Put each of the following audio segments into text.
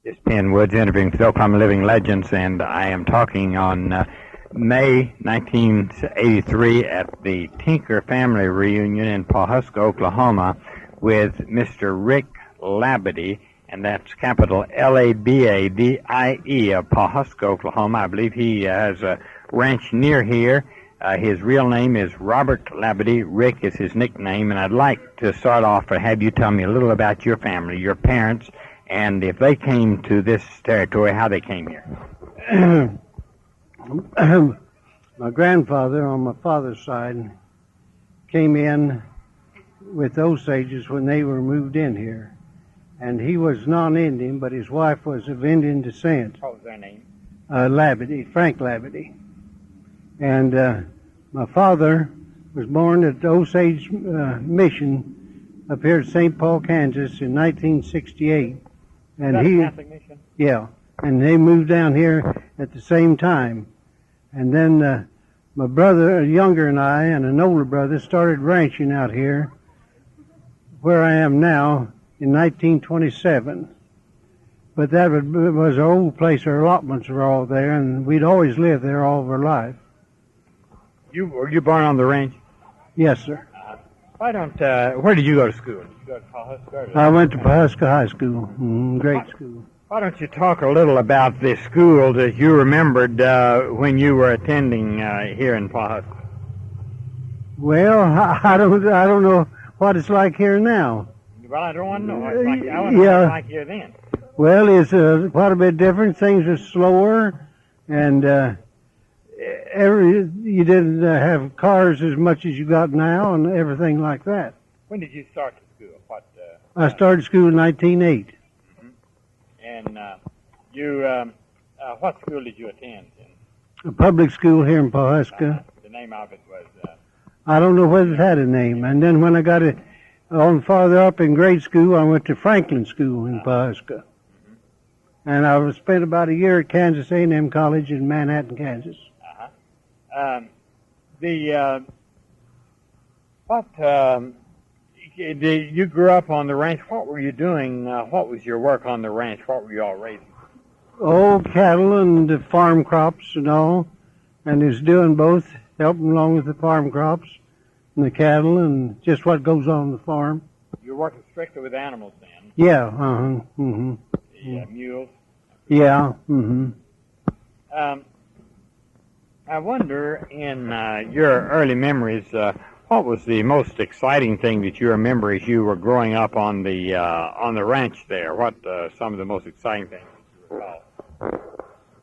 This is Penn Woods interviewing for Oklahoma Living Legends, and I am talking on May 1983 at the Tinker family reunion in Pawhuska, Oklahoma, with Mr. Rick Labadie, and that's capital Labadie of Pawhuska, Oklahoma. I believe he has a ranch near here. His real name is Robert Labadie. Rick is his nickname, and I'd like to start off and have you tell me a little about your family, your parents, and if they came to this territory, how they came here. My grandfather on my father's side came in with Osages when they were moved in here. And he was non-Indian, but his wife was of Indian descent. What was their name? Labadie, Frank Labadie. And my father was born at Osage Mission up here at St. Paul, Kansas in 1968. And Catholic Mission? Yeah, and they moved down here at the same time. And then my brother, younger than I, and an older brother started ranching out here where I am now in 1927. But that was our old place. Our allotments were all there, and we'd always lived there all of our life. Were you born on the ranch? Yes, sir. Where did you go to school? Did you go to Pawhuska? I went to Pawhuska High School, great school. Why don't you talk a little about the school that you remembered when you were attending here in Pawhuska? Well, I don't know what it's like here now. Well, I don't want to know. I want to know what it's like here then. Well, it's quite a bit different. Things are slower, and you didn't have cars as much as you got now, and everything like that. When did you start school? I started school in 1908. Mm-hmm. And what school did you attend? A public school here in Pawhuska. The name of it was? I don't know whether it had a name. And then when I got it on farther up in grade school, I went to Franklin School in Pawhuska. Mm-hmm. And I spent about a year at Kansas A&M College in Manhattan, Kansas. You grew up on the ranch. What were you doing? What was your work on the ranch? What were you all raising? Oh, cattle and the farm crops and all. And was doing both, helping along with the farm crops and the cattle and just what goes on the farm. You're working strictly with animals then? Yeah, mm-hmm. The mules? Yeah, mm-hmm. I wonder, in your early memories, what was the most exciting thing that you remember as you were growing up on the ranch there? What some of the most exciting things that you recall?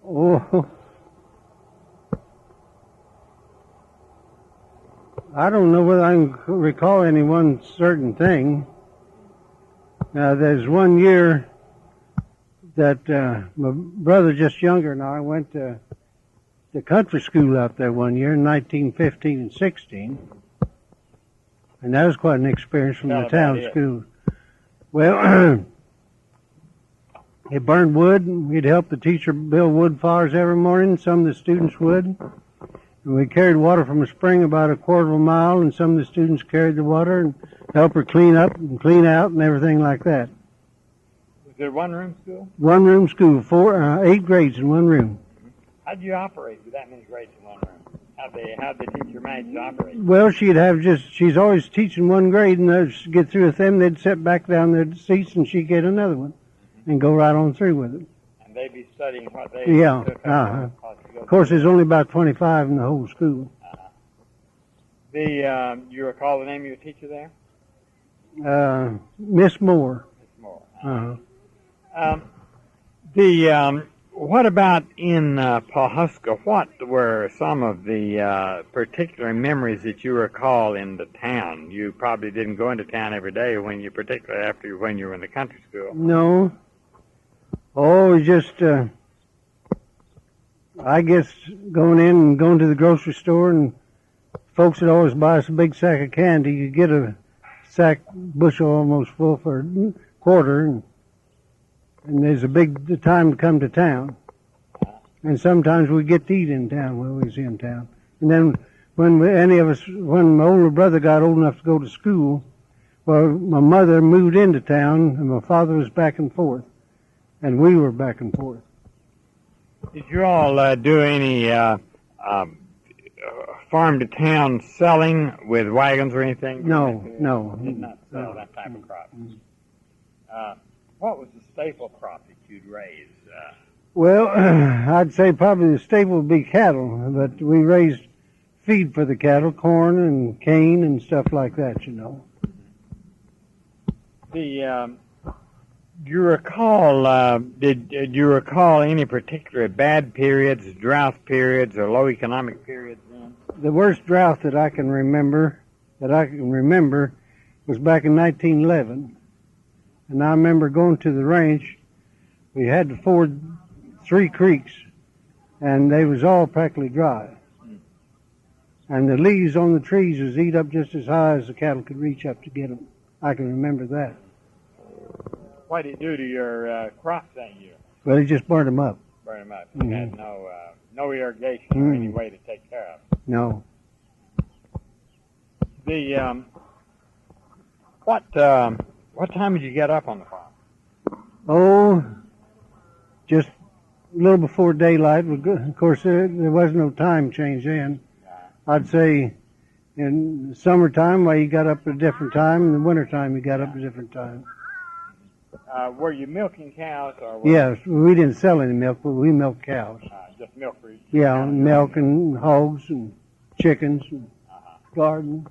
Oh, I don't know whether I can recall any one certain thing. There's one year that my brother, just younger than I, went to the country school out there one year in 1915 and 16. And that was quite an experience from the town school. Well, it burned wood, and we'd help the teacher build wood fires every morning. Some of the students would. And we carried water from a spring about a quarter of a mile, and some of the students carried the water and helped her clean up and clean out and everything like that. Was there one-room school? One-room school, 8 grades in one room. How did you operate with that many grades in one room? How'd the teacher manage to operate? Well, she's always teaching one grade, and she'd get through with them, they'd sit back down their seats, and she'd get another one, and go right on through with it. And they'd be studying what they took up. Of course, there's only about 25 in the whole school. You recall the name of your teacher there? Miss Moore. Miss Moore. What about in Pawhuska? What were some of the particular memories that you recall in the town? You probably didn't go into town every day particularly when you were in the country school. No. Oh, just, I guess going in and going to the grocery store, and folks would always buy us a big sack of candy. You get a bushel almost full for a quarter, and there's a big time to come to town. And sometimes we get to eat in town when we was in town. And then when my older brother got old enough to go to school, well, my mother moved into town, and my father was back and forth. and we were back and forth. Did you all do any farm-to-town selling with wagons or anything? No. Did not sell that type of crop. What was the staple crop that you'd raise? Well, I'd say probably the staple would be cattle, but we raised feed for the cattle, corn and cane and stuff like that, you know. Do you recall, did you recall any particular bad periods, drought periods, or low economic periods then? The worst drought that I can remember, was back in 1911. And I remember going to the ranch. We had to ford 3 creeks, and they was all practically dry. And the leaves on the trees was eat up just as high as the cattle could reach up to get them. I can remember that. What did it do to your crops that year? Well, it just burned them up. Burned them up. You had no irrigation or any way to take care of them. No. What time did you get up on the farm? Oh, just a little before daylight. Of course, there was no time change then. I'd say in the summertime, you got up at a different time. In the wintertime, you got up at a different time. Were you milking cows? Yes, we didn't sell any milk, but we milked cows. Just milk for each? Yeah, milk and hogs and chickens and garden.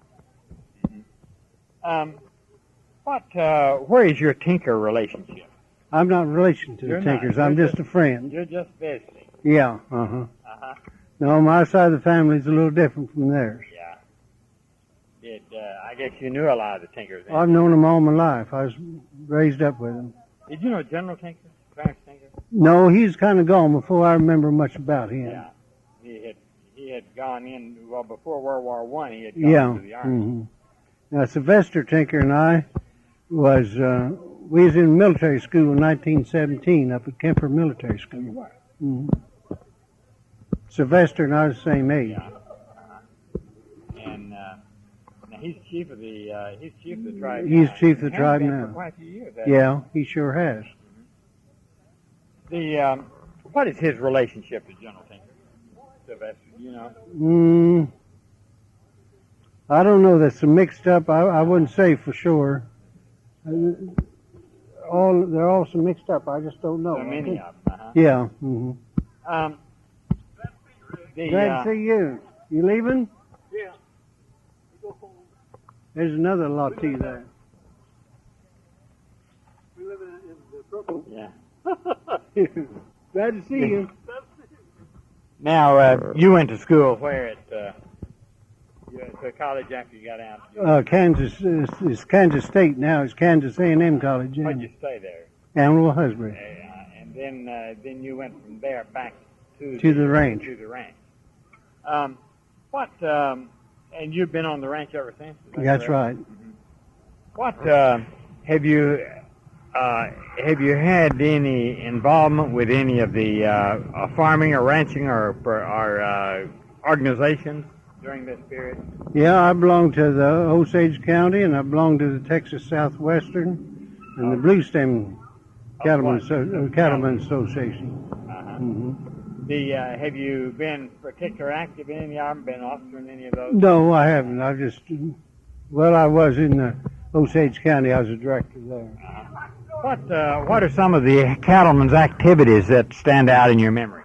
Where is your Tinker relationship? I'm not in relation to the Tinkers. I'm just a friend. You're just visiting. Yeah, No, my side of the family is a little different from theirs. Yeah. I guess you knew a lot of the Tinkers then. I've known them all my life. I was raised up with them. Did you know General Tinker? Clarence Tinker? No, he's kind of gone before I remember much about him. Yeah. He had gone in, before World War I, he had gone to the Army. Now, Sylvester Tinker and I we was in military school in 1917 up at Kemper Military School. Sylvester and I was the same age. Yeah. And now he's chief of the tribe. He's chief of the tribe now. For quite a few years. Yeah, he sure has. What is his relationship to General Tinker? Sylvester, you know? I don't know. That's mixed up. I wouldn't say for sure. They're all so mixed up. I just don't know. So many of them. Yeah. Glad to see you. You leaving? Yeah. There's another latte there. We live in the purple. Yeah. Glad to see you. Now, you went to school where you went to college after you got out? Kansas. It's Kansas State now. It's Kansas A&M College. Why'd you stay there? Animal husbandry. And then you went from there back to the ranch. To the ranch. And you've been on the ranch ever since? That's right. What have you had any involvement with any of the farming or ranching or organizations during this period? Yeah, I belong to the Osage County, and I belong to the Texas Southwestern and the Blue Stem Cattlemen Association. Have you been particularly active in any of them? Been officer in any of those? No, I haven't. I was in the Osage County. I was a director there. What are some of the cattlemen's activities that stand out in your memory?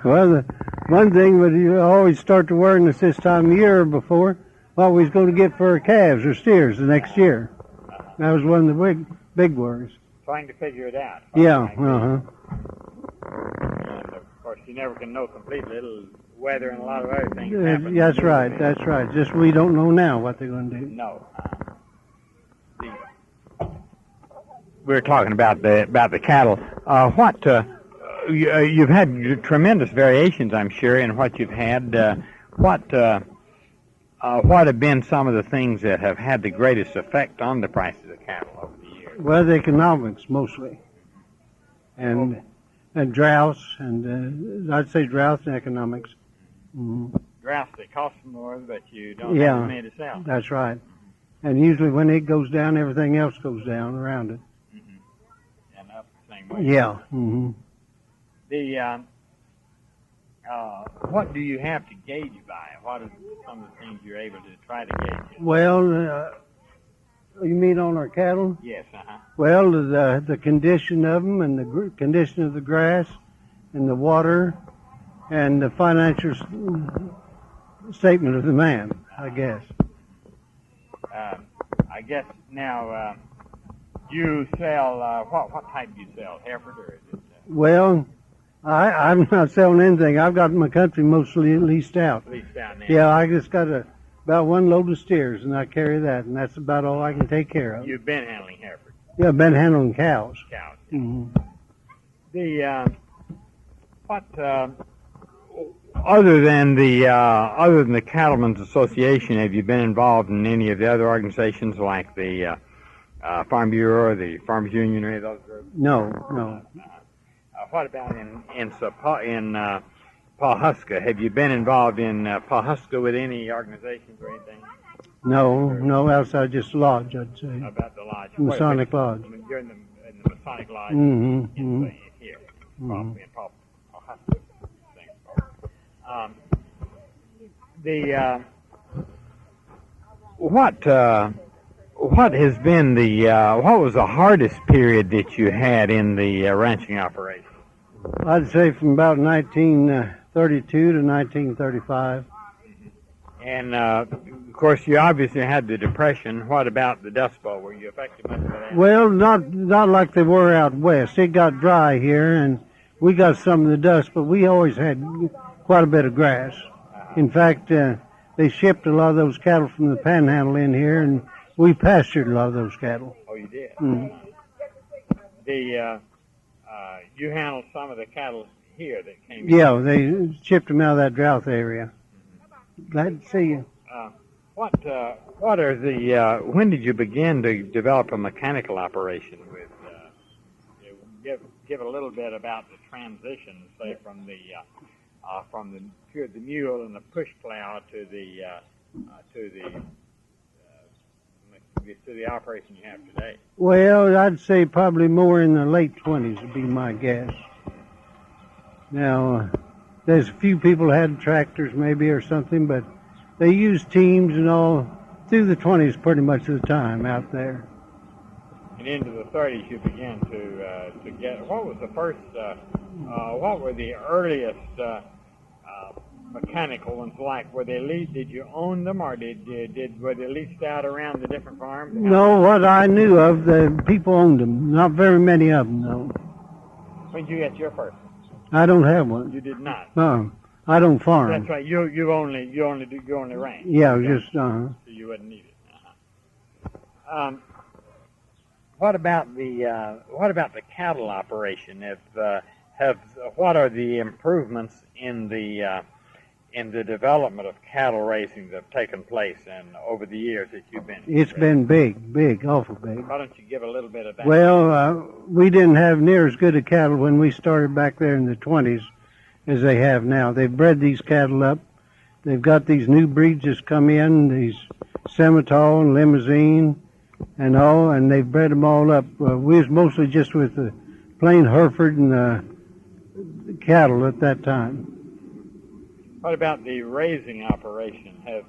Well, the one thing was you always start to worrying us this time of year before what we was going to get for our calves or steers the next year. That was one of the big worries. Trying to figure it out. Yeah, And of course, you never can know completely. It'll weather and a lot of other things happen. That's right. Just we don't know now what they're going to do. No. We were talking about the cattle. You've had tremendous variations, I'm sure, in what you've had. What have been some of the things that have had the greatest effect on the prices of cattle over the years? Well, the economics mostly, and droughts, and I'd say droughts and economics. Droughts that cost more, but you don't have money to sell. That's right. And usually when it goes down, everything else goes down around it. same way. Yeah. Mm-hmm. What do you have to gauge by? What are some of the things you're able to try to gauge? Well, you mean on our cattle? Yes, uh-huh. Well, the condition of them and the condition of the grass and the water and the financial statement of the man, I guess. I guess now you sell, what type do you sell? Hereford or is it? Well, I'm not selling anything. I've got my country mostly leased out. Leased out now. Yeah, I just got about one load of steers, and I carry that, and that's about all I can take care of. You've been handling Hereford? Yeah, I've been handling cows. Cows. Mm-hmm. Other than the Cattlemen's Association, have you been involved in any of the other organizations like the Farm Bureau or the Farmers Union or any of those groups? No. What about in Pawhuska? Have you been involved in Pawhuska with any organizations or anything? No, outside just lodge, I'd say. About the lodge. Masonic Lodge. You're in the Masonic Lodge Mm-hmm. Here, Mm-hmm. in Pawhuska. What has been what was the hardest period that you had in the ranching operation? I'd say from about 1932 to 1935. And of course, you obviously had the Depression. What about the Dust Bowl? Were you affected much by that? Well, not like they were out west. It got dry here, and we got some of the dust, but we always had quite a bit of grass. In fact, they shipped a lot of those cattle from the Panhandle in here, and we pastured a lot of those cattle. Oh, you did? Mm. You handled some of the cattle here that came Yeah, they shipped them out of that drought area. Glad to see you. What are when did you begin to develop a mechanical operation with, give a little bit about the transition, say, from the mule and the push plow to the operation you have today? Well, I'd say probably more in the late 20s would be my guess. Now, there's a few people had tractors maybe or something, but they used teams and all through the 20s pretty much of the time out there. And into the 30s you began to get, what was the first, what were the earliest mechanical ones like? Were they did you own them, or were they leased out around the different farms? No, what I knew of, the people owned them. Not very many of them, though. When did you get your first? I don't have one. You did not. No, I don't farm. That's right. You only ranch. Yeah, just So you wouldn't need it. What about the cattle operation? What are the improvements in the development of cattle raising that have taken place and over the years that you've been? It's been big, awful big. Why don't you give a little bit of that? Well, we didn't have near as good a cattle when we started back there in the 20s as they have now. They've bred these cattle up. They've got these new breeds that's come in, these Semitol and Limousine and all, and they've bred them all up. We was mostly just with the plain Hereford and the cattle at that time. What about the raising operation? Has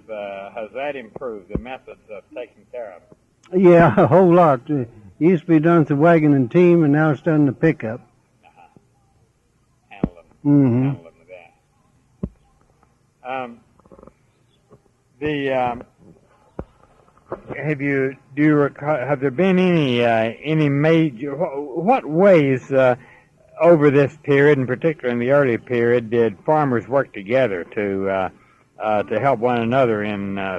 that improved, the methods of taking care of it? Yeah, a whole lot. It used to be done with the wagon and team, and now it's done in the pickup. Handle them. Mm-hmm. Handle them with that. Have there been any major, what ways over this period, in particular in the early period, did farmers work together to help one another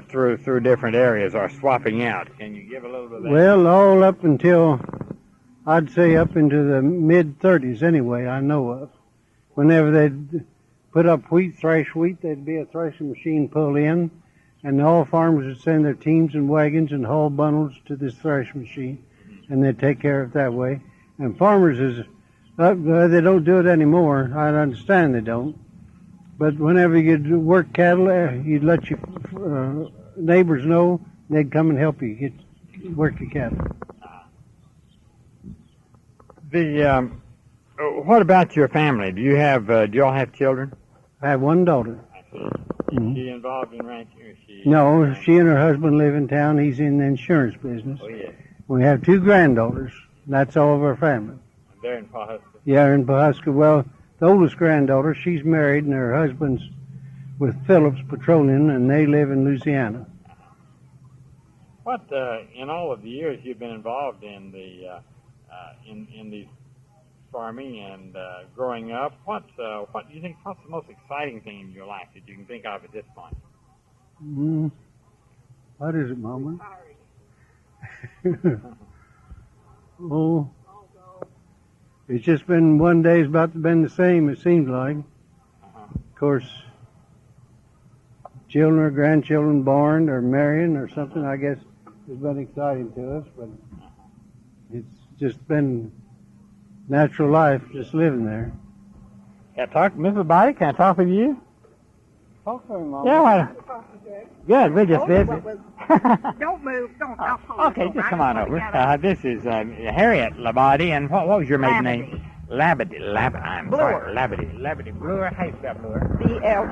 through different areas, or swapping out? Can you give a little bit of that? Well, all up until, I'd say up into the mid-30s anyway, I know of. Whenever they'd put up wheat, thrash wheat, there'd be a threshing machine pulled in, and all farmers would send their teams and wagons and haul bundles to this threshing machine, and they'd take care of it that way. And farmers they don't do it anymore. I understand they don't. But whenever you'd work cattle, you'd let your neighbors know. They'd come and help you work your cattle. what about your family? Do you all have children? I have one daughter. Is she involved in ranching, or is she? No, she and her husband live in town. He's in the insurance business. Oh, yeah. We have 2 granddaughters. That's all of our family. They're in Pawhuska. Yeah, in Pawhuska. Well, the oldest granddaughter, she's married, and her husband's with Phillips Petroleum, and they live in Louisiana. What, in all of the years you've been involved in the in these farming and growing up, what do you think? What's the most exciting thing in your life that you can think of at this point? What is it, Mama? Oh, it's just been one day's about to been the same. It seems like. Of course, children or grandchildren born or marrying or something. I guess has been exciting to us, but it's just been natural life, just living there. Can I talk, Miss Labadie? Can I talk with you? Talk to him, Mama. Yeah, why? Good. We'll just visit. Don't move. Don't. I'll pull Okay, you just over. come on over. This is Harriet Labadie, and what was your maiden name? Labadie. I'm sorry. Labadie. Brewer. How you spell Brewer? Bleuer.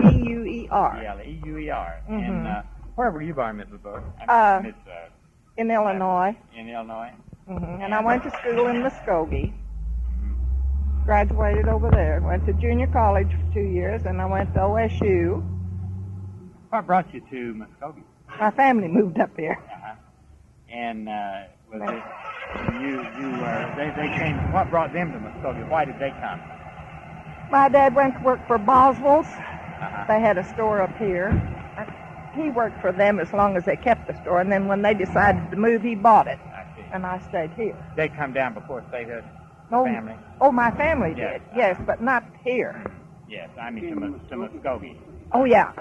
Bleuer. And where were you born, Mrs. Brewer? In Illinois. In Illinois. And I went to school in Muskogee. Graduated over there. Went to junior college for 2 years, and I went to OSU. What brought you to Muskogee? My family moved up here. And was it they came? What brought them to Muskogee? Why did they come? My dad went to work for Boswell's. They had a store up here. He worked for them as long as they kept the store, and then when they decided to move, he bought it. I see. And I stayed here. They come down before statehood. No, family. Oh, my family Yes. did. Yes, but not here. Yes, I mean to Muskogee. Oh yeah.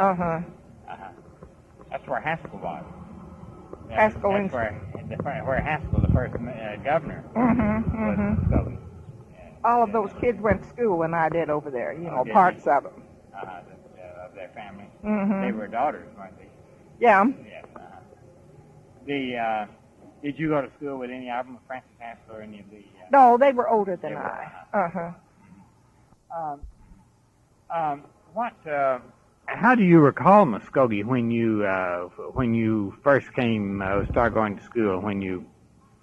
That's where Haskell was. Haskell That's where Haskell, the first governor, was Muskogee. All of those kids went to school when I did over there. You know, Okay. parts of them. Of their family. Mhm. They were daughters, weren't they? Yeah. Yes. Did you go to school with any of them, Francis Haskell or any of the? No, they were older than They were, I. How do you recall Muskogee when you first started going to school? When you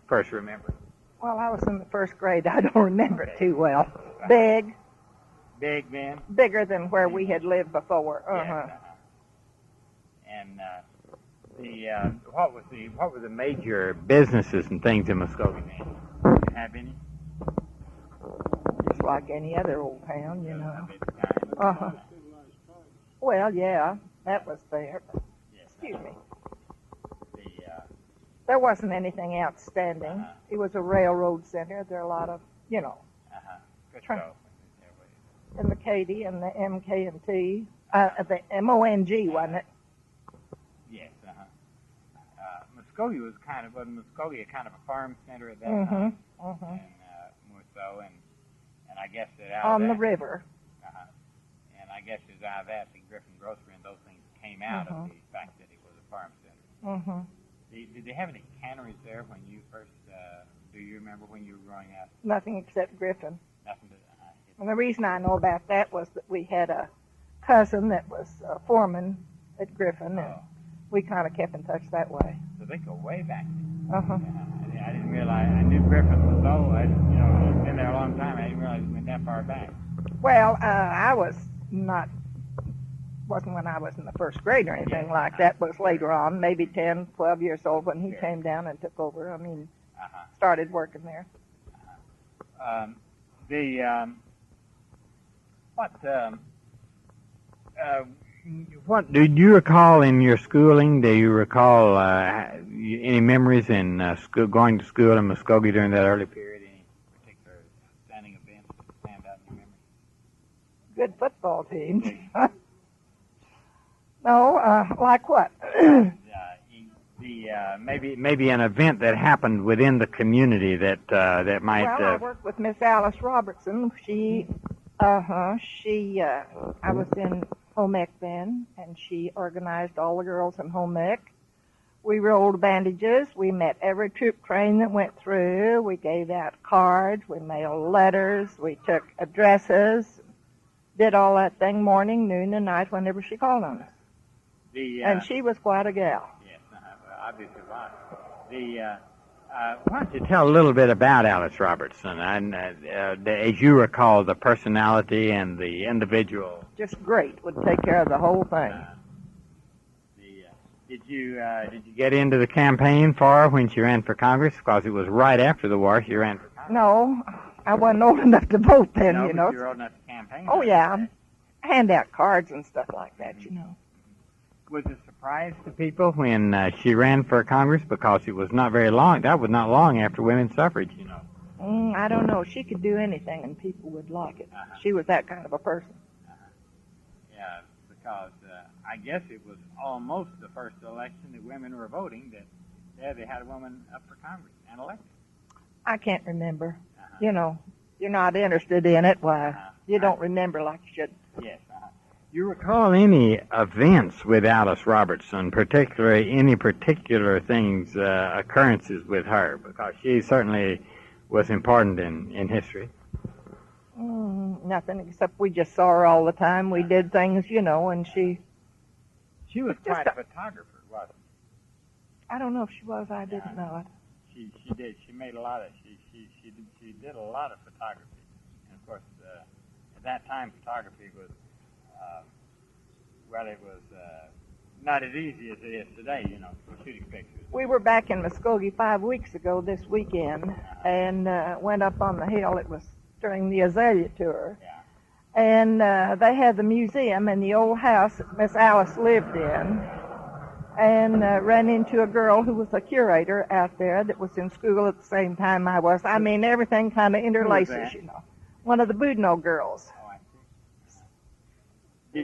first remember? Well, I was in the first grade. I don't remember it too well. Big, then. bigger than where we had lived before. Yes, And what were the major businesses and things in Muskogee? Then? Do you have any? Just like any other old town, you know. Well, yeah, that was there. Excuse me. There wasn't anything outstanding. It was a railroad center. There are a lot of, you know, and the Katy and the MK&T, the MONG, wasn't it? Yes. Muskogee wasn't Muskogee a kind of a farm center at that time? And more so, and I guess that out on of the that, river. And I guess as out of that, the Griffin Grocery and those things came out of the fact that it was a farm center. Did they have any canneries there when you first? Do you remember when you were growing up? Nothing except Griffin. Nothing. And the reason I know about that was that we had a cousin that was a foreman at Griffin, and we kind of kept in touch that way. So they go way back. I didn't realize. I knew Griffin was old. He's been there a long time. I didn't realize it went that far back. Well, I wasn't when I was in the first grade or anything like that. It was later on, maybe 10, 12 years old when he came down and took over. I mean, started working there. What did you recall in your schooling? Do you recall any memories in going to school in Muskogee during that early period? Any particular outstanding events that stand out in your memory? Good football teams. No, like what? Maybe an event that happened within the community that might. Well, I worked with Miss Alice Robertson. I was in home ec then, and she organized all the girls in home ec. We rolled bandages. We met every troop train that went through. We gave out cards. We mailed letters. We took addresses. Did all that thing morning, noon, and night whenever she called on us. And she was quite a gal. Yes, obviously was. Why don't you tell a little bit about Alice Robertson, and as you recall, the personality and the individual. Just great. Would take care of the whole thing. Did you get into the campaign for her when she ran for Congress? Because it was right after the war she ran for Congress. No, I wasn't old enough to vote then, you know. But you were old enough to campaign. Oh, yeah. Hand out cards and stuff like that, you know. Was it a surprise to people when she ran for Congress? Because it was not very long. That was not long after women's suffrage, you know. I don't know. She could do anything and people would like it. She was that kind of a person. Yeah, because I guess it was almost the first election that women were voting that they had a woman up for Congress and elected. I can't remember. You know, you're not interested in it. Why, you don't remember like you should. Yes. Do you recall any events with Alice Robertson, particularly any particular things, occurrences with her? Because she certainly was important in history. Nothing, except we just saw her all the time. We did things, you know, and she was quite a photographer, wasn't she? I don't know if she was. I didn't know it. She did. She made a lot of. She did a lot of photography, and of course, at that time, photography was. It was not as easy as it is today, you know, for shooting pictures. We were back in Muskogee 5 weeks ago this weekend, and went up on the hill. It was during the Azalea tour. Yeah. And they had the museum in the old house that Miss Alice lived in, and ran into a girl who was a curator out there that was in school at the same time I was. I mean, everything kind of interlaces, you know. One of the Boudinot girls. Oh, I see.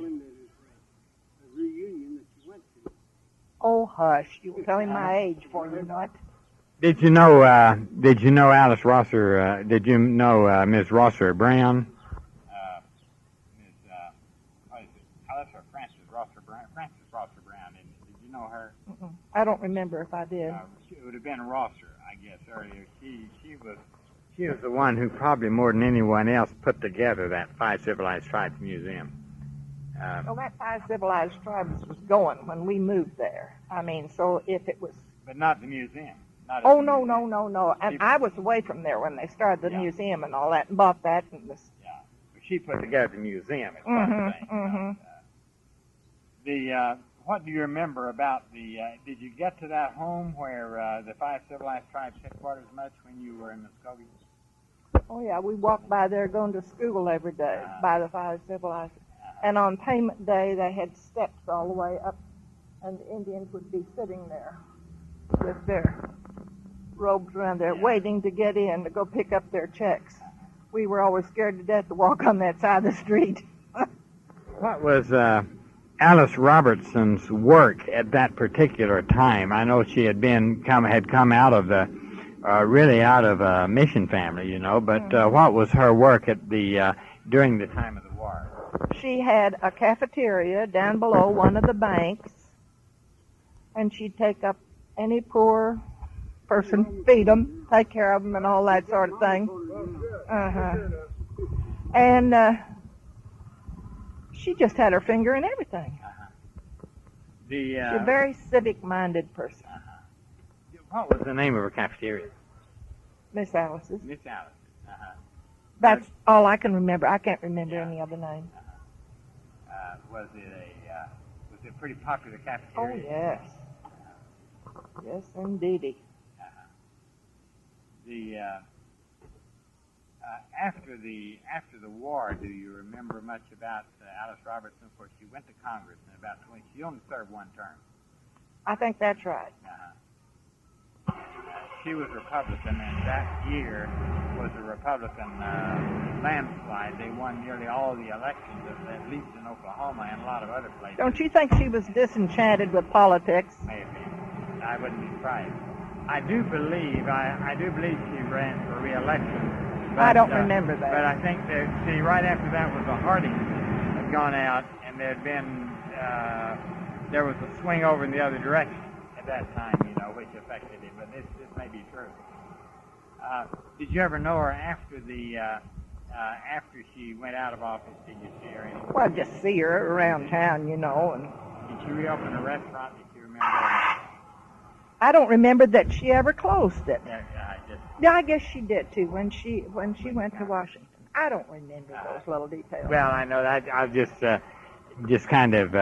Reunion that you went to. Oh, hush. You will tell him my age for you know it. Did you know Alice Rosser, did you know Ms. Rosser Brown? Alice or Frances Rosser Brown? Frances Rosser Brown. Did you know her? I don't remember if I did. It would have been Rosser, I guess, earlier. She was the one who probably more than anyone else put together that Five Civilized Tribes Museum. Well, that Five Civilized Tribes was going when we moved there. I mean, so if it was... But not the museum. No. And I was away from there when they started the museum and all that, and bought that. And this. Yeah. She put together the museum, is what I'm saying. What do you remember about did you get to that home where the Five Civilized Tribes headquarters much when you were in Muskogee? Oh, yeah, we walked by there going to school every day by the Five Civilized. And on payment day, they had steps all the way up, and the Indians would be sitting there with their robes around there, waiting to get in to go pick up their checks. We were always scared to death to walk on that side of the street. What was Alice Robertson's work at that particular time? I know she had come out of the really out of a mission family, you know. But what was her work at the during the time of the war? She had a cafeteria down below one of the banks, and she'd take up any poor person, feed them, take care of them, and all that sort of thing. And she just had her finger in everything. She's a very civic-minded person. What was the name of her cafeteria? Miss Alice's. Miss Alice. That's all I can remember. I can't remember any other name. Was it a pretty popular cafeteria? Oh, yes. Yes, indeedy. After the war, do you remember much about Alice Robertson? Of course, she went to Congress in about 20. She only served one term. I think that's right. She was Republican, and that year was a Republican landslide. They won nearly all the elections, at least in Oklahoma and a lot of other places. Don't you think she was disenchanted with politics? Maybe. I wouldn't be surprised. I do believe she ran for re-election. But, I don't remember that. But I think that, right after that was the Harding had gone out, and there was a swing over in the other direction. at that time, which affected it, but this may be true. Did you ever know her after after she went out of office? Did you see her anywhere? Well, just see her around town, and did she reopen a restaurant? Did you remember? I don't remember that she ever closed it. Yeah, I guess she did too when she went to Washington. I don't remember those little details. Well, I know that. I'll just kind of.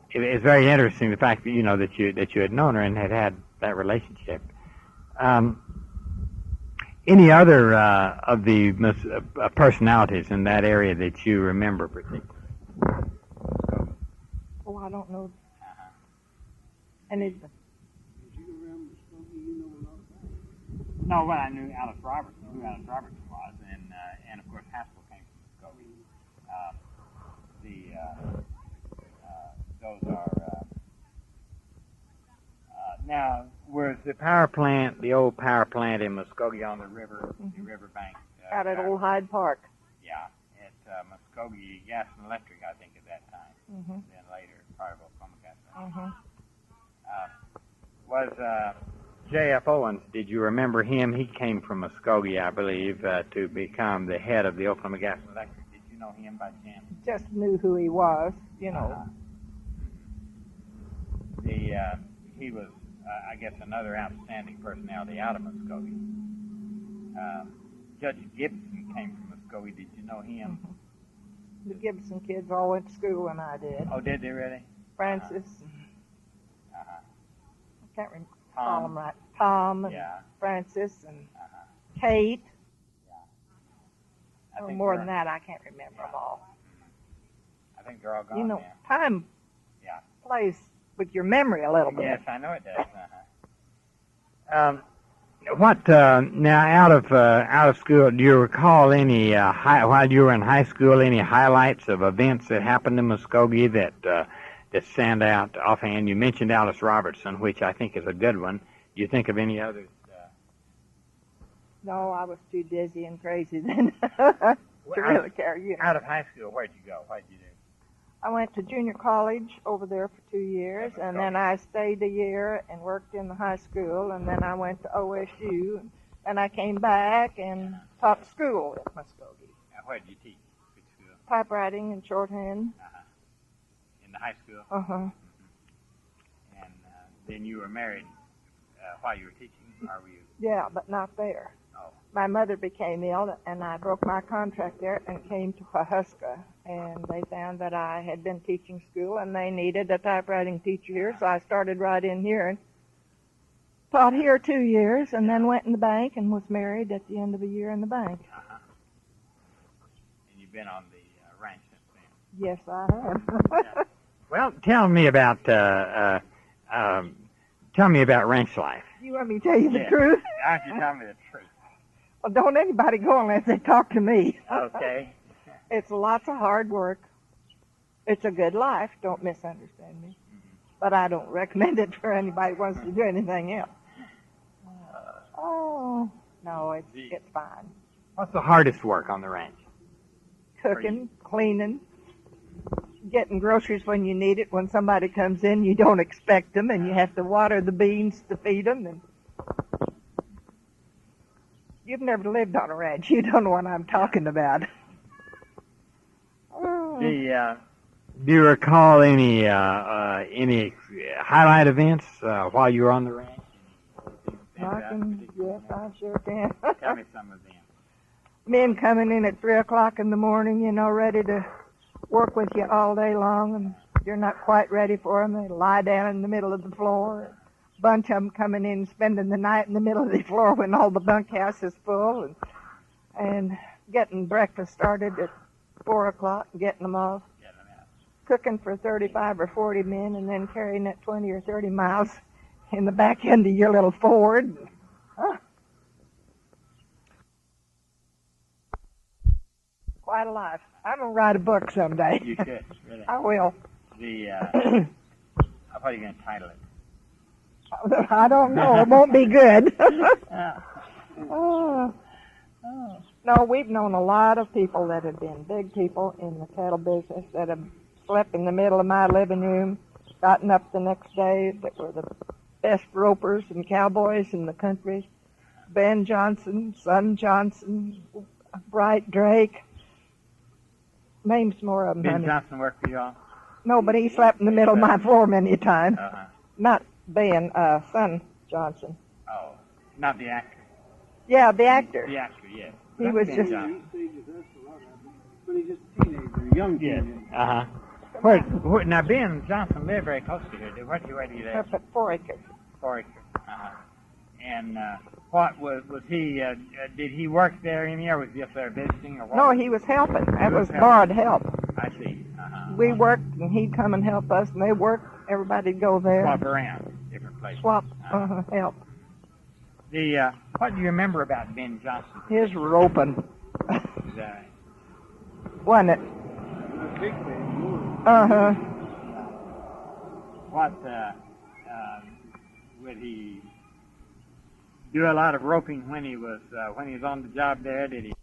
It's very interesting the fact that that you had known her and had that relationship. Any other of the personalities in that area that you remember particularly? Oh, I don't know. And it. No, well, I knew Alice Robertson, who Alice Robertson was, and of course Haskell came from Muskogee. Those are now. Was the power plant, the old power plant in Muskogee on the river, the riverbank? Out at Old Hyde Park. Yeah, at Muskogee Gas and Electric, I think, at that time. Mm-hmm. Then later, part of Oklahoma Gas and Mm-hmm. Was J.F. Owens, did you remember him? He came from Muskogee, I believe, to become the head of the Oklahoma Gas and Electric. Did you know him by chance? Just knew who he was, He was, I guess, another outstanding personality out of Muskogee. Judge Gibson came from Muskogee. Did you know him? Mm-hmm. The Gibson kids all went to school when I did. Oh, did they really? Francis. I can't remember. Tom. Call them right. Tom and Francis and Kate. I think more than that, I can't remember them all. I think they're all gone now. Time plays with your memory a little bit. Yes, I know it does. What now? Out of school, do you recall any while you were in high school any highlights of events that happened in Muskogee that stand out offhand? You mentioned Alice Robertson, which I think is a good one. Do you think of any others? No, I was too dizzy and crazy then to really care. Out of high school, where'd you go? What'd you do? I went to junior college over there for 2 years, and then I stayed a year and worked in the high school, and then I went to OSU, and I came back and taught school at Muskogee. Now, where did you teach? Which school? Typewriting and shorthand. In the high school? Uh-huh. Mm-hmm. And then you were married while you were teaching, or were you? Yeah, but not there. Oh. My mother became ill, and I broke my contract there and came to Wahuska. And they found that I had been teaching school, and they needed a typewriting teacher here, so I started right in here and taught here 2 years, and then went in the bank and was married at the end of a year in the bank. And you've been on the ranch since then? Yes, I have. Well, tell me about ranch life. You want me to tell you the truth? Why don't you tell me the truth? Well, don't anybody go unless they talk to me. Okay. It's lots of hard work. It's a good life. Don't misunderstand me. But I don't recommend it for anybody who wants to do anything else. Oh, no, it's fine. What's the hardest work on the ranch? Cooking, cleaning, getting groceries when you need it. When somebody comes in, you don't expect them, and you have to water the beans to feed them. And you've never lived on a ranch. You don't know what I'm talking about. Do you recall any highlight events while you were on the ranch? Yes, I sure can. Tell me some of them. Men coming in at 3 o'clock in the morning, ready to work with you all day long, and you're not quite ready for them. They lie down in the middle of the floor. A bunch of them coming in, spending the night in the middle of the floor when all the bunkhouse is full, and getting breakfast started at 4 o'clock, getting them off, cooking for 35 or 40 men, and then carrying it 20 or 30 miles in the back end of your little Ford. Quite a life. I'm going to write a book someday. You should, really. I will. What are you going to title it? I don't know. It won't be good. No, we've known a lot of people that have been big people in the cattle business that have slept in the middle of my living room, gotten up the next day, that were the best ropers and cowboys in the country. Ben Johnson, Son Johnson, Bright Drake. Names more of them, Ben honey. Johnson worked for y'all? No, but he slept in the middle of my floor many a time. Uh-huh. Not Ben, Son Johnson. Oh, not the actor. Yeah, the actor. The actor, yes. He was Ben just... Johnson. He stages us a lot of it, but he's just a teenager, young Yes. teenager. Uh-huh. Where, now, Ben Johnson lived very close to here. Where did he live? Up at 4 acres. 4 acres. Uh-huh. And what was he, did he work there any, or was he up there visiting, or what? No, he was helping. That was helping. borrowed help. I see. Uh-huh. We worked, and he'd come and help us, and they worked. Everybody'd go there. Swap around, different places. Swap, Uh-huh. help. What do you remember about Ben Johnson? His roping. Is that right? Wasn't it? A big man, more. Uh-huh. What, would he do a lot of roping when he was on the job there? Did he?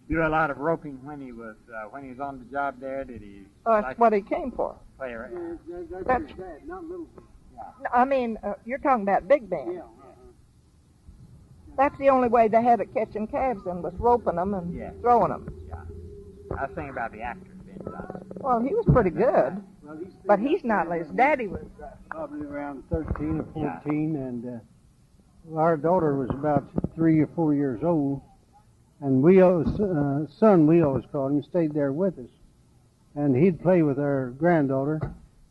Do a lot of roping when he was on the job there? Did he? That's what he came for. Play around? That's his dad, not little bit. I mean, you're talking about big band. Yeah. That's the only way they had it catching calves in, was roping them and Yeah. throwing them. Yeah. I was thinking about the actor Ben Johnson. Well, he was pretty good, Well, he stayed but up he's not. there His daddy was. probably around 13 or 14, and our daughter was about 3 or 4 years old, and son, we always called him, stayed there with us, and he'd play with our granddaughter,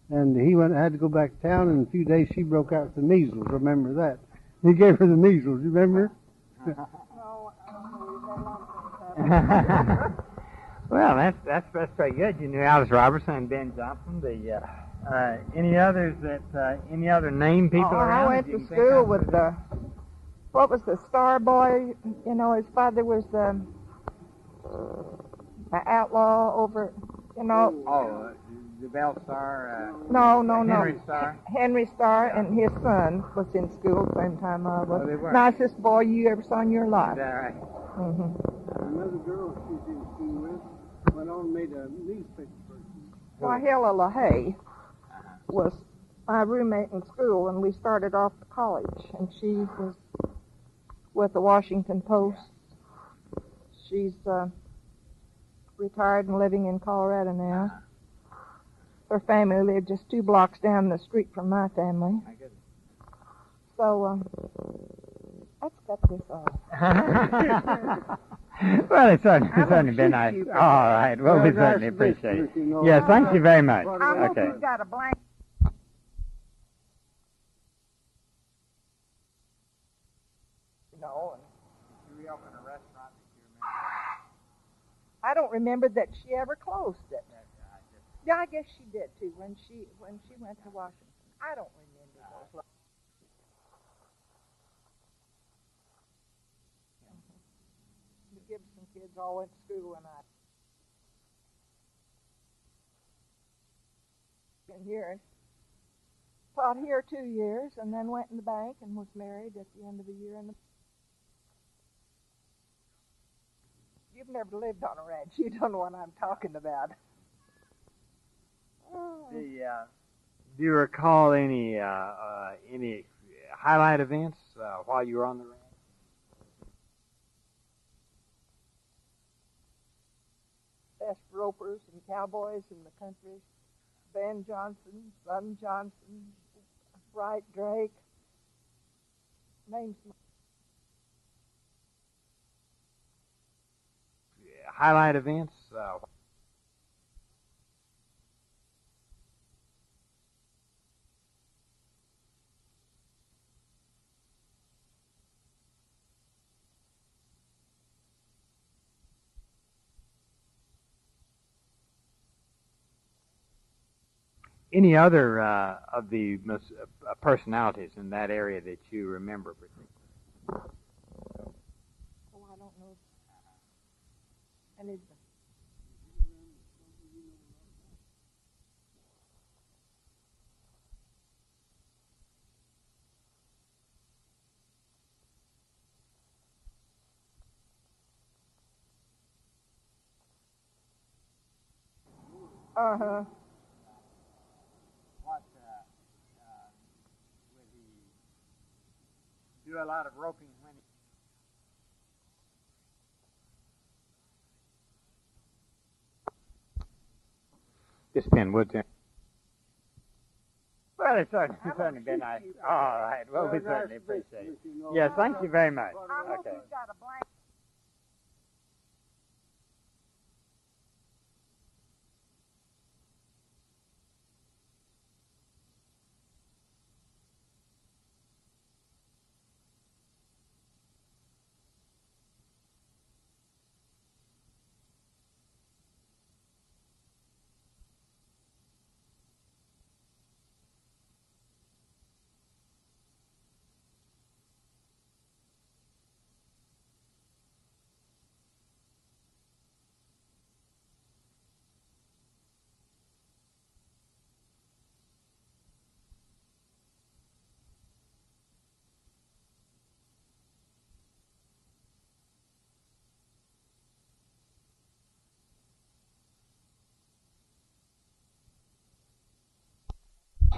and he had to go back to town, and in a few days she broke out with the measles. Remember that? He gave her the measles. You remember? Well, that's pretty good. You knew Alice Robertson and Ben Johnson. Any others any other name people around? I went that you to can think school of? with what was the Star Boy? You know, his father was the outlaw over. You know. Oh, the Bell Star. No. Henry Star. Henry Starr and his son was in school the same time I was. Oh, they were. Nicest boy you ever saw in your Is life. that right? Mm-hmm. Another girl she's in school with went on and made a newspaper person. Wahila LaHaye was my roommate in school, and we started off to college, and she was with the Washington Post. She's retired and living in Colorado now. Her family lived just 2 blocks down the street from my family. My goodness. So, let's cut this off. Well, it's certainly been nice. you. All right. Well, we certainly appreciate it. Yes, thank you very much. I hope Okay. you've got a blank. You know, and Did you reopen a restaurant that you remember? I don't remember that she ever closed it. Yeah, I guess she did too when she went to Washington. I don't remember those. The Gibson kids all went to school and in here. Taught here 2 years and then went in the bank and was married at the end of the year. You've never lived on a ranch. You don't know what I'm talking about. Do you recall any highlight events while you were on the ranch? Best ropers and cowboys in the country. Ben Johnson, Son Johnson, Bright Drake. Names. Highlight events? Any other of the personalities in that area that you remember particularly? And it's uh-huh. What, would he do a lot of roping when he... This pen would there. Well, it's certainly been nice. All right. Well, we certainly appreciate it. Yes, thank you very much. I hope Okay. you've got a blanket.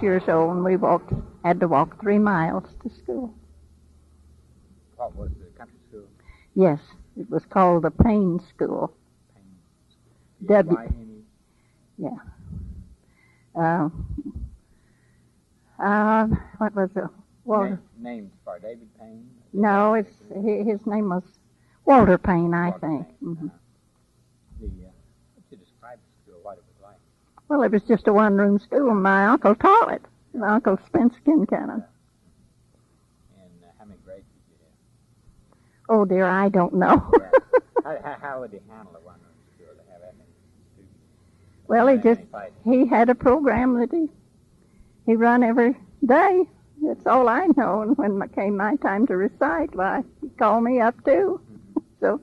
Years old, and we had to walk 3 miles to school. What was the country school? Yes, it was called the Payne School. W. Yeah. What was it? Walter. Named for David Payne? No, his name was Walter Payne, I Walter think. Payne. Mm-hmm. What's you describe the school, what it was like? Well, it was just a one-room school. My uncle taught it. My Uncle Spence Kincannon. And how many grades did you have? Oh, dear, I don't know. How would he handle a one-room school to have that many students? Well, he had a program that he run every day. That's all I know. And when it came my time to recite, why, he called me up too. Mm-hmm. So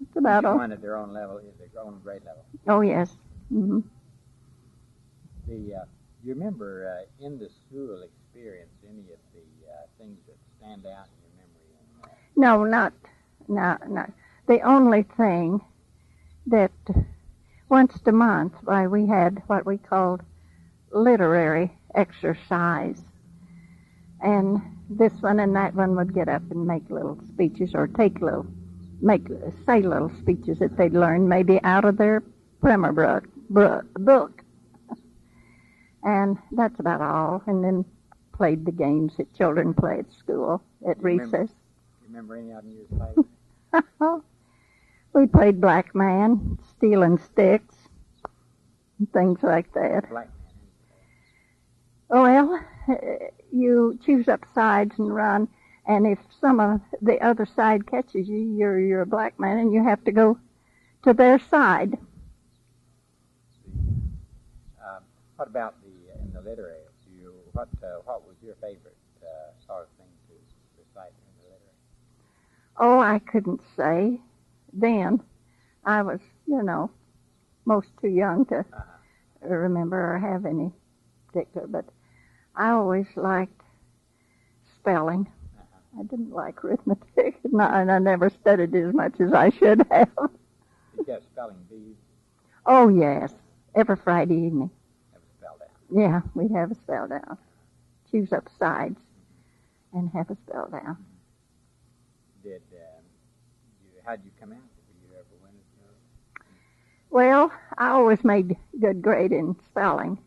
that's about all. Everyone at their own level, their own grade level. Oh, yes. Mm-hmm. You remember in the school experience any of the things that stand out in your memory? No, not. The only thing that once a month, why, we had what we called literary exercise. And this one and that one would get up and make little speeches or say little speeches that they'd learned maybe out of their primer book. And that's about all. And then played the games that children play at school at recess. Remember any of them you played? We played Black Man, Stealing Sticks, and things like that. Black Man. Well, you choose up sides and run, and if some of the other side catches you, you're a black man, and you have to go to their side. What about in the literary? What was your favorite sort of thing to recite in the literary? Oh, I couldn't say. Then I was, most too young to remember or have any particular, but I always liked spelling. I didn't like arithmetic, and I never studied as much as I should have. Did you have spelling bees? Oh, yes, every Friday evening. Have a spell down. Yeah, we'd have a spell down. Choose up sides and have a spell down. How'd you come out? Did you ever win it? Well, I always made good grade in spelling,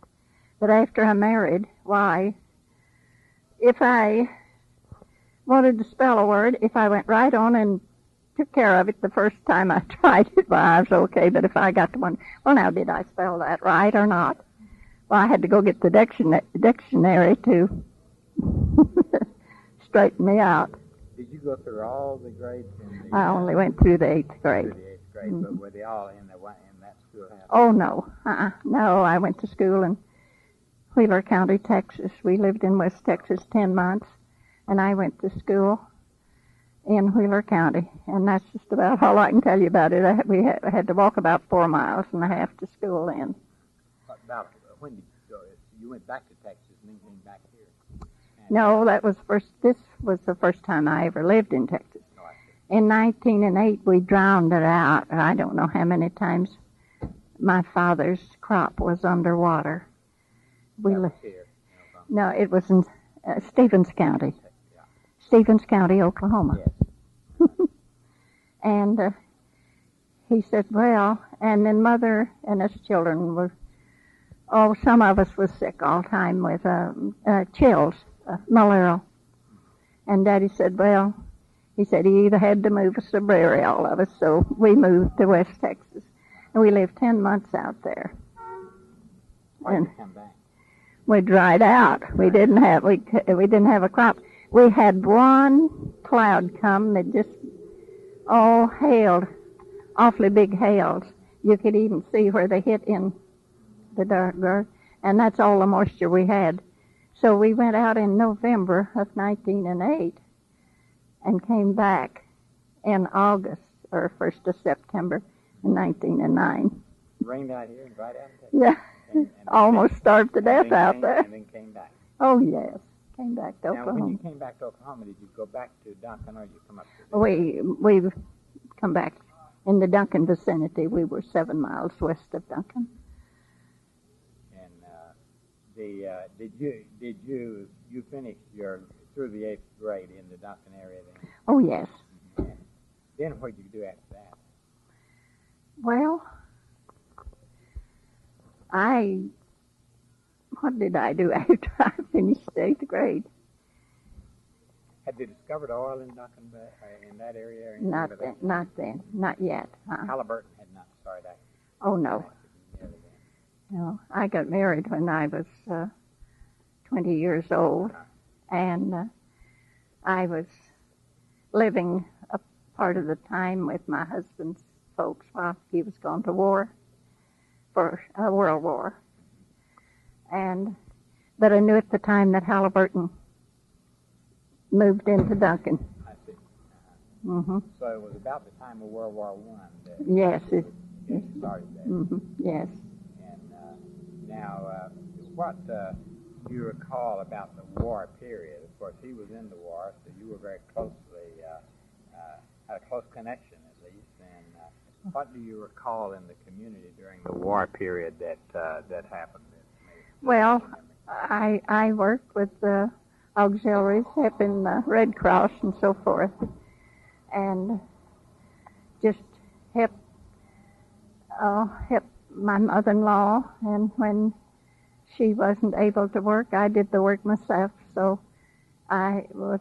but after I married, why, if I wanted to spell a word, if I went right on and took care of it the first time I tried it, well, I was okay, but if I got to one, well, now, did I spell that right or not? Well, I had to go get the dictionary to straighten me out. Did you go through all the grades? I only went through the 8th grade. Through the 8th grade, Mm-hmm. but were they all in that schoolhouse? Oh, no. No, I went to school in Wheeler County, Texas. We lived in West Texas 10 months, and I went to school in Wheeler County, and that's just about all I can tell you about it. We had to walk about 4 miles and a half to school then. About when did you go? You went back to Texas and then came back here? No, this was the first time I ever lived in Texas. Oh, I see. In 1908, we drowned it out. I don't know how many times my father's crop was underwater. That was here. No, it was in Stevens County. Yeah. Stevens County, Oklahoma. Yes. And he said, well, and then Mother and us children were, some of us was sick all the time with chills, malarial. And Daddy said, well, he said he either had to move us or bury all of us, so we moved to West Texas. And we lived 10 months out there. Why did you come back? We dried out. We didn't have a crop. We had one cloud come that just hailed, awfully big hails. You could even see where they hit in the dark, and that's all the moisture we had. So we went out in November of 1908 and came back in August or 1st of September in 1909. Rained out here and dried out in Texas? Yeah. And Almost starved to death out there. And then came back. Oh, yes. Came back to Now, Oklahoma. when you came back to Oklahoma, did you go back to Duncan or did you come up to We've come back in the Duncan vicinity. We were 7 miles west of Duncan. And did you finish through the 8th grade in the Duncan area then? Oh, yes. And then what did you do after that? Well, what did I do after I finished 8th grade? Had they discovered oil in Duncan in that area? Or Not then, not yet. Halliburton had not started acting. Oh, no. No, I got married when I was 20 years old, and I was living a part of the time with my husband's folks while he was gone to war for a World War. But I knew at the time that Halliburton moved into Duncan. I see. Mm-hmm. So it was about the time of World War I that Yes, it started there. Mm-hmm. Yes. And now, what do you recall about the war period? Of course, he was in the war, so you were very closely, had a close connection at least. And what do you recall in the community during the war period that happened? Well, I worked with the auxiliaries, helping the Red Cross and so forth, and just helped my mother-in-law. And when she wasn't able to work, I did the work myself. So I was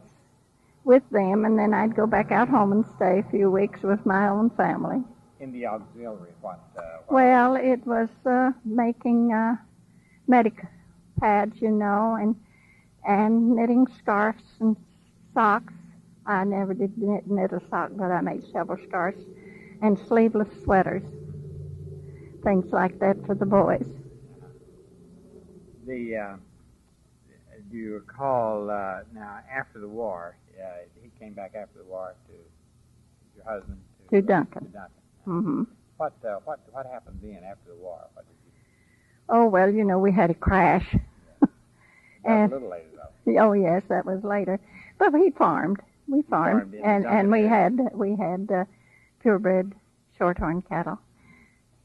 with them, and then I'd go back out home and stay a few weeks with my own family. In the auxiliary, what? Well, it was making medic pads, and knitting scarves and socks. I never did knit a sock, but I made several scarves and sleeveless sweaters, things like that for the boys. Do you recall now after the war? He came back after the war to your husband To Duncan. To Duncan. Mm-hmm. What happened then after the war? What did you? Oh well, we had a crash. That was a little later though. Oh yes, that was later. But we farmed. We farmed, and we had purebred shorthorn cattle.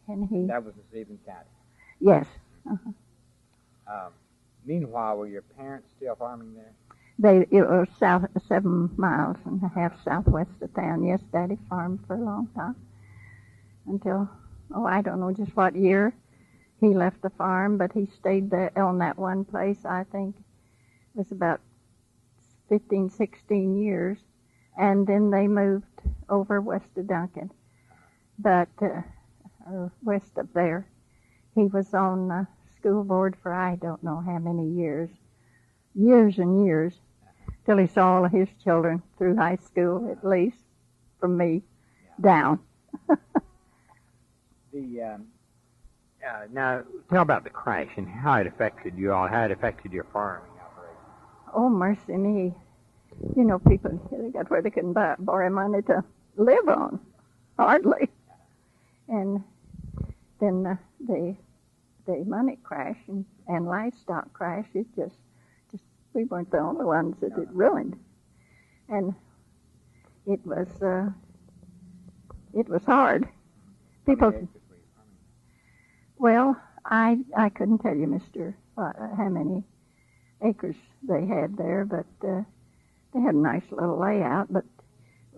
And That was in Stevens County. Yes. Uh-huh. Meanwhile, were your parents still farming there? It was 7 miles and a half southwest of town. Yes, Daddy farmed for a long time until I don't know just what year he left the farm, but he stayed there on that one place. I think it was about 15, 16 years, and then they moved over west of Duncan, but west of there. He was on the school board for I don't know how many years and years, till he saw all of his children through high school, at least, from me down. Now, tell about the crash and how it affected you all, how it affected your farming operation. Oh, mercy me. you know, people, they got where they couldn't borrow money to live on, hardly. And then the money crash and livestock crash, it just, we weren't the only ones that it ruined. And it was hard. People, well, I couldn't tell you, Mr. How many acres they had there, but they had a nice little layout, but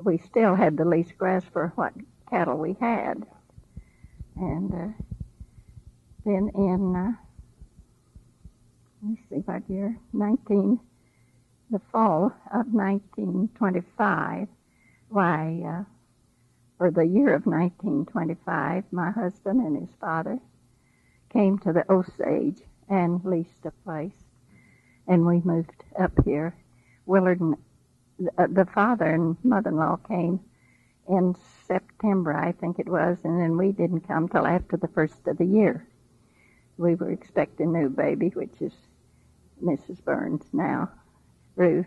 we still had the least grass for what cattle we had. And then in, let me see what year, the fall of 1925, for the year of 1925, my husband and his father came to the Osage and leased a place, and we moved up here. Willard and the father and mother-in-law came in September, I think it was, and then we didn't come till after the first of the year. We were expecting a new baby, which is Mrs. Burns now, Ruth,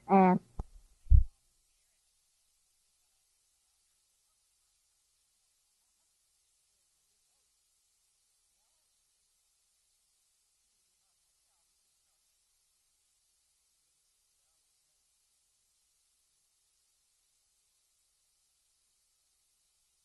and